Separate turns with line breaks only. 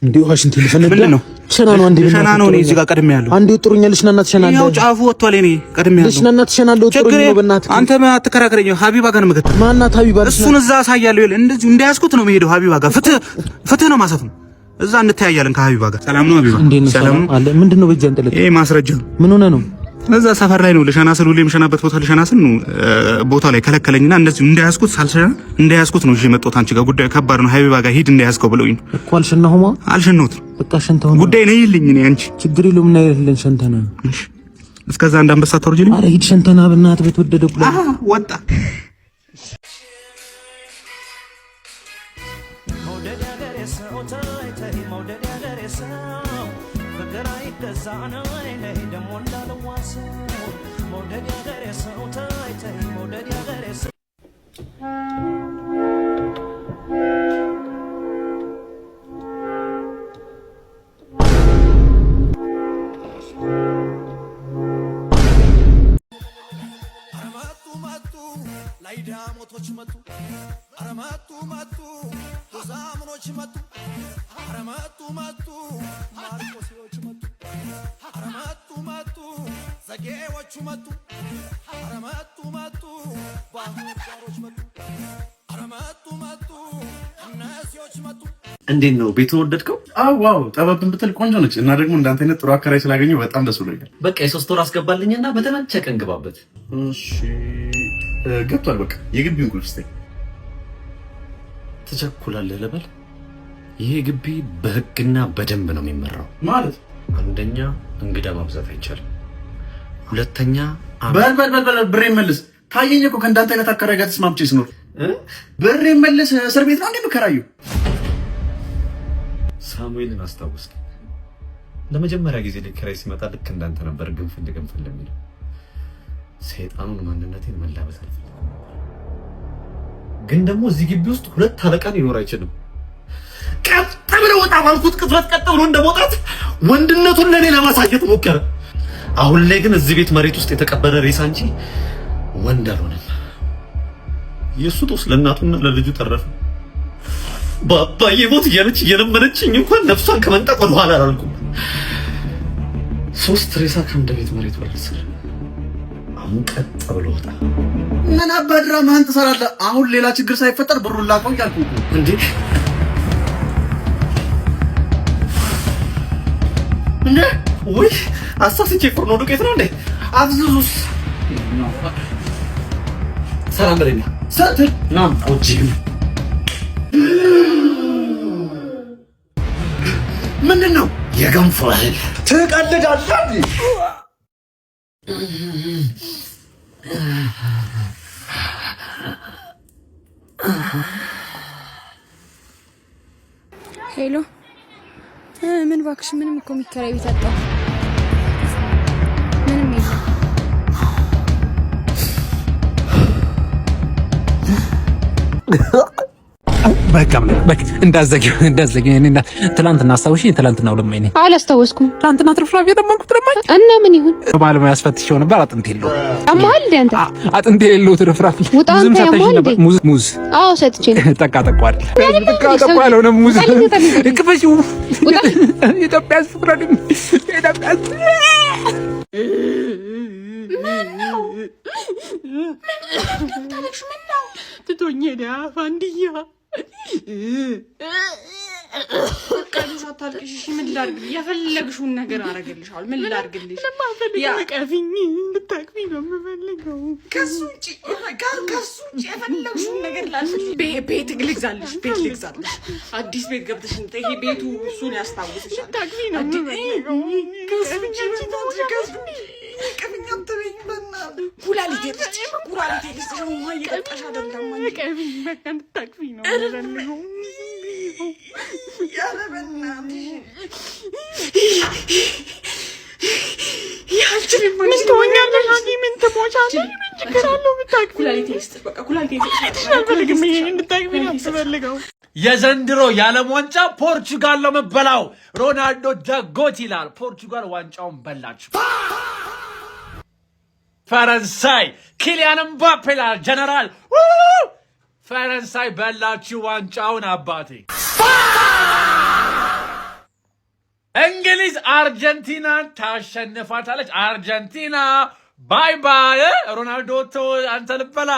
እንዴው ዋሽንት ይፈነዳ ሸና ነው እንዴ
ሸና ነው እኔ እዚህ ጋር ቀድሜ ያለው
አንዴ ጥሩኛልሽ እና እናት ሸና አለ
ያው ጫፉ ወጥቷል እኔ ቀድሜ ያለው
ልሽና እናት ሸና አለ ጥሩኝ ነው በእናትህ
አንተ አትከራከረኝ ሀቢባ ጋር ነው የምገተው
ማናት ሀቢባ
እሱን እዛ አሳያለሁ ይል እንደዚህ እንዳያስኩት ነው የምሄደው ሀቢባ ጋር ፍትህ ነው ማሰፍ ነው እዛ እንተያያለን ከሀቢባ ጋር ሰላም ነው ሀቢባ
ሰላም አለ ምንድነው በእጅ አንጠለጥ
ይሄ ማስረጃ
ምን ሆነ ነው
እዛ ሰፈር ላይ ነው ለሸና ስሉ ለምሸናበት ቦታ ለሸና ስል ነው ቦታ ላይ ከለከለኝና እንደዚህ እንዳያስኩት ሳልሸና እንዳያስኩት ነው እሺ መጣሁት አንቺ ጋር ጉዳዩ ከባድ ነው ሀቢባ ጋር ሂድ እንዳያስከው ብለውኝ
እኮ አልሸናሁማ
አልሸናሁት
በቃ ሸንተው
ጉዳይ ነው ይልኝ እኔ አንቺ
ችግር የለውም እና ይልኝ ሸንተና
እስከዛ እንዳንበሳ ተወርጅልኝ
አረ ሂድ ሸንተና በእናትህ በተወደደ ብሎ
ወጣ
ዳሞቶች መጡ አረመጡ መጡ ዛምኖች መጡ አረመጡ መጡ ማርቆሲዎች መጡ አረመጡ መጡ ዘጌዎቹ መጡ አረመጡ መጡ ባህሮች መጡ አረመጡ መጡ እነዚዎች መጡ
እንዴት ነው ቤቱን ወደድከው?
አዎ ዋው ጠበብን ብትል ቆንጆ ነች እና ደግሞ እንዳንተ አይነት ጥሩ አከራይ ስላገኘው በጣም ደስ ብሎኛል።
በቃ የ3 ወር አስገባልኝና በተመቸ ቀን ግባበት።
እሺ ገብቷል። በቃ የግቢውን ቁልፍ ስጠኝ።
ትቸኩላለህ ልበል? ይሄ ግቢ በህግና በደንብ ነው የሚመራው።
ማለት
አንደኛ እንግዳ ማብዛት አይቻልም። ሁለተኛ
በል ብሬ መልስ። ታየኝ እኮ ከእንዳንተ አይነት አከራይ ጋር ተስማምቼ ስኖር ብሬ መልስ። እስር ቤት ነው እንደምከራየው።
ሳሙኤልን አስታውስክ? ለመጀመሪያ ጊዜ ልከራይ ሲመጣ ልክ እንዳንተ ነበር ግንፍል የሚለው። ሰይጣኑን ማንነቴን መላበስ አልፈልግም። ግን ደግሞ እዚህ ግቢ ውስጥ 2 አለቃ ሊኖር አይችልም። ቀጥ ብሎ ወጣ ባልኩት ቅጥረት ቀጥ ብሎ እንደመውጣት ወንድነቱን ለኔ ለማሳየት ሞከረ። አሁን ላይ ግን እዚህ ቤት መሬት ውስጥ የተቀበረ ሬሳ እንጂ ወንድ አልሆነም። የሱ ጦስ ለእናቱና ለልጁ ተረፈ። በአባዬ ሞት እያለች እየለመነችኝ እንኳን ነፍሷን ከመንጠቅ ወደ ኋላ አላልኩም። 3 ሬሳ ከአንድ ቤት መሬት ወለሰ። አሁን ቀጥ ብሎ ወጣ።
ምን አባድራ ማን ትሰራለህ? አሁን ሌላ ችግር ሳይፈጠር ብሩን ላቀው ያልኩህ
እንዴ? እንዴ ወይ አሳስቼ ፍርኖ ዱቄት ነው እንዴ? አብዙስ ሰላም በለኛ ሰጥል ናም አውጂም ምንድነው? የገንፎ እህል
ትቀልዳለህ?
ሄሎ ምን እባክሽ፣ ምንም እኮ የሚከራይ ቤት አጣሁ። ምንም የለም።
በቃ እንዳዘጊው እኔና ትላንትና አስታውሽ። ትላንትና ለማይኔ
አላስታወስኩም።
ትላንትና ትርፍራፊ የደመንኩት ለማይ
እና ምን ይሁን
ባለሙያ ያስፈትሽው ነበር። አጥንት የለው
አማል እንደ አንተ
አጥንት የለው ትርፍራፊ ሙዝም ሰጥተሽ ነበር። ሙዝ
አዎ ሰጥቼ ጠቃ
ያለው ነው ሙዝ እቅፈሽው ኢትዮጵያ ፍቅረኝ ኢትዮጵያ ትቶኝ ሄዳ ፋንዲያ ቀንሽ አታልቅሽ። ምን ላድርግ? የፈለግሽውን ነገር አደርግልሻለሁ። ምን ላድርግልሽ? ያቀፊኝ እንድታቅፊኝ ነው የምፈልገው። ከሱ ውጪ የፈለግሽውን ነገር ላልሽ። ቤት ልግዛልሽ። አዲስ ቤት ገብተሽ ይሄ ቤቱ እሱን ያስታውስሻል። ታቅፊኝ ነው የምፈልገው። ኩላሊቴ ውሃ እየጠጣሽ አይደለም። በቃ እንድታቅፊኝ ነው የምፈልገው። ምን ትሆኛለሽ? ምን ትሞቻለሽ? ምን ችግር አለው ብታቅፊኝ? ኩላሊቴ ልስጥሽ። በቃ ኩላሊቴ አልፈልግም። ይሄን እንድታቅፊኝ ነው የምፈልገው።
የዘንድሮ የዓለም ዋንጫ ፖርቹጋል ነው የምትበላው። ሮናልዶ ደጎት ይላል። ፖርቹጋል ዋንጫውን በላች። ፈረንሳይ ኪሊያን ምባፔ ይላል ጀነራል። ፈረንሳይ በላችሁ ዋንጫውን አባቴ። አርጀንቲናን ታሸንፋታለች። አርጀንቲና ባይ ባይ። ሮናልዶ አንተ ልበላ